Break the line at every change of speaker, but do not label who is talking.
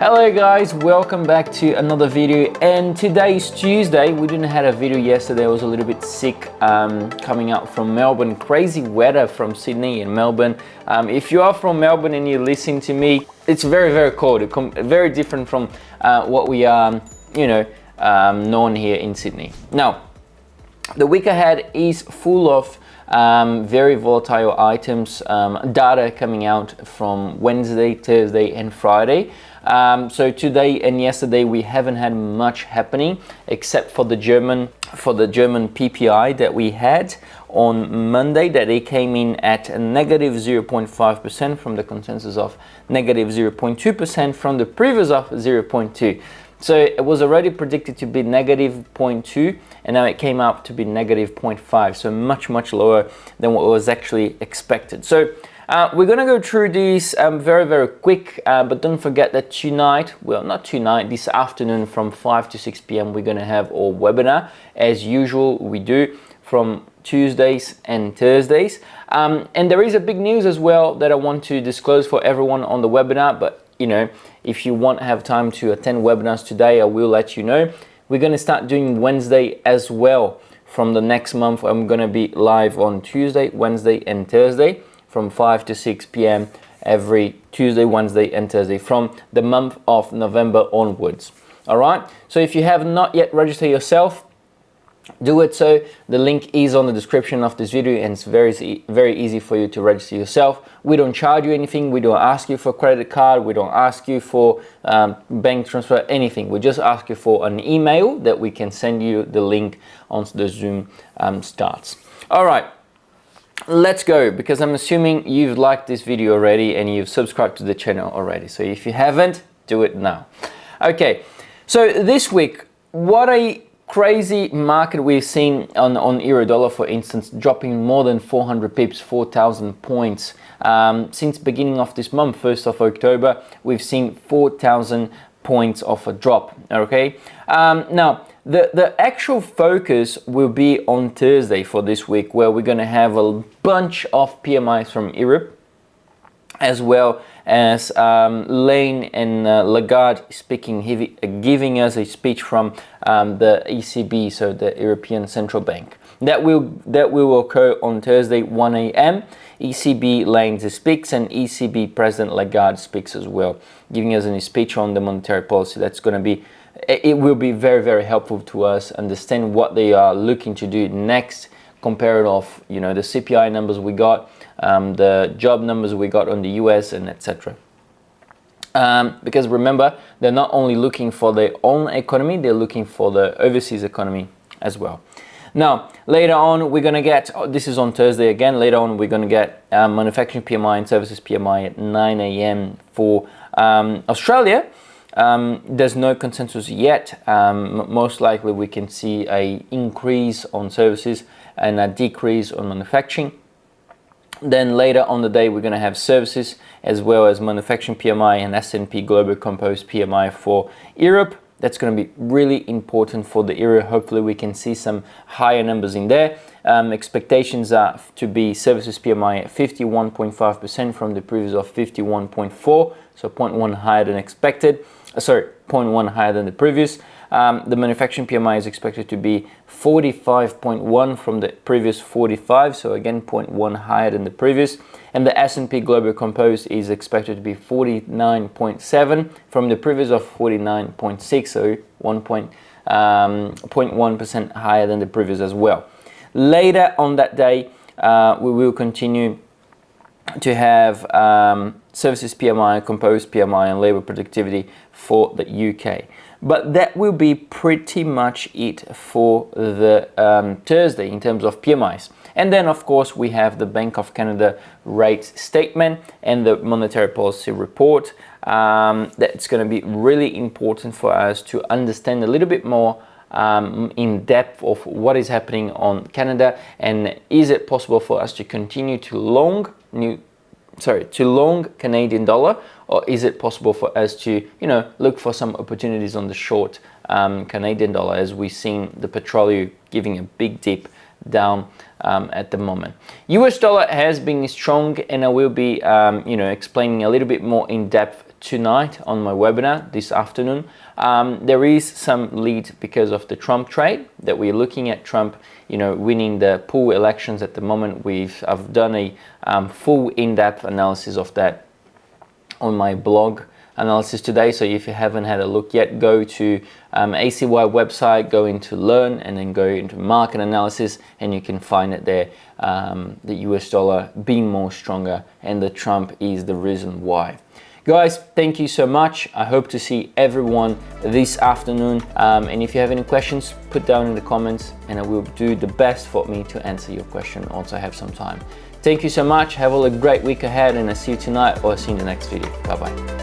Hello guys, welcome back to another video, and today is Tuesday. We didn't have a video yesterday. I was a little bit sick coming out from Melbourne. Crazy weather from Sydney and Melbourne. If you are from Melbourne and you're listening to me, it's very cold. Very different from what we are known here in Sydney. Now, the week ahead is full of very volatile items, data coming out from Wednesday, Thursday and Friday. So today and yesterday we haven't had much happening except for the German PPI that we had on Monday, that it came in at a negative 0.5% from the consensus of negative 0.2% from the previous of 0.2. So it was already predicted to be negative 0.2 and now it came out to be negative 0.5, so much lower than what was actually expected. So we're gonna go through these very quick, but don't forget that tonight, well not tonight, this afternoon from 5 to 6 p.m. we're gonna have our webinar as usual. We do from Tuesdays and Thursdays, and there is a big news as well that I want to disclose for everyone on the webinar. But you know, if you won't have time to attend webinars today, I will let you know. We're gonna start doing Wednesday as well. From the next month, I'm gonna be live on Tuesday, Wednesday and Thursday from 5 to 6 p.m. every Tuesday, Wednesday and Thursday from the month of November onwards. All right, so if you have not yet registered yourself, do it. So the link is on the description of this video, and it's very easy for you to register yourself. We don't charge you anything. We don't ask you for a credit card. We don't ask you for bank transfer, anything. We just ask you for an email that we can send you the link once the Zoom starts. All right, let's go, because I'm assuming you've liked this video already and you've subscribed to the channel already. So if you haven't, do it now. Okay, so this week, what a crazy market we've seen on euro dollar, for instance, dropping more than 400 pips, 4,000 points. Since beginning of this month, 1st of October, we've seen 4,000 points of a drop, okay? Now, the actual focus will be on Thursday for this week, where we're gonna have a bunch of PMIs from Europe, as well as Lane and Lagarde giving us a speech from the ECB, so the European Central Bank. That will occur on Thursday, 1 a.m. ECB Lane speaks and ECB President Lagarde speaks as well, giving us a speech on the monetary policy. That's going to be, it will be very helpful to us understand what they are looking to do next, compared off, you know, the CPI numbers we got, the job numbers we got on the US, and etc. Because remember, they're not only looking for their own economy, they're looking for the overseas economy as well. Now, later on, we're going to get, this is on Thursday again, later on we're going to get manufacturing PMI and services PMI at 9 a.m. for Australia. There's no consensus yet. Most likely we can see an increase on services and a decrease on manufacturing. Then later on the day, we're going to have services as well as manufacturing PMI and S&P Global Composite PMI for Europe. That's going to be really important for the euro. Hopefully we can see some higher numbers in there. Expectations are to be services PMI at 51.5% from the previous of 51.4, so 0.1 higher than expected. 0.1 higher than the previous. The manufacturing PMI is expected to be 45.1 from the previous 45, so again 0.1 higher than the previous. And the S&P Global Composite is expected to be 49.7 from the previous of 49.6, so 0.1% higher than the previous as well. Later on that day, we will continue to have services PMI, composite PMI and labor productivity for the UK. But that will be pretty much it for the Thursday in terms of PMIs. And then of course we have the Bank of Canada rate statement and the monetary policy report. That's going to be really important for us to understand a little bit more in depth of what is happening on Canada, and is it possible for us to continue to long Canadian dollar, or is it possible for us to, you know, look for some opportunities on the short Canadian dollar, as we've seen the petroleum giving a big dip down at the moment. US dollar has been strong, and I will be explaining a little bit more in depth tonight on my webinar this afternoon. There is some lead because of the Trump trade that we're looking at. Trump, winning the pool elections at the moment. I've done a full in-depth analysis of that on my blog analysis today. So if you haven't had a look yet, go to ACY website, go into learn, and then go into market analysis, and you can find it there. The US dollar being more stronger, and the Trump is the reason why. Guys, thank you so much. I hope to see everyone this afternoon. And if you have any questions, put down in the comments, and I will do the best for me to answer your question once I have some time. Thank you so much. Have a great week ahead, and I'll see you tonight or see you in the next video. Bye-bye.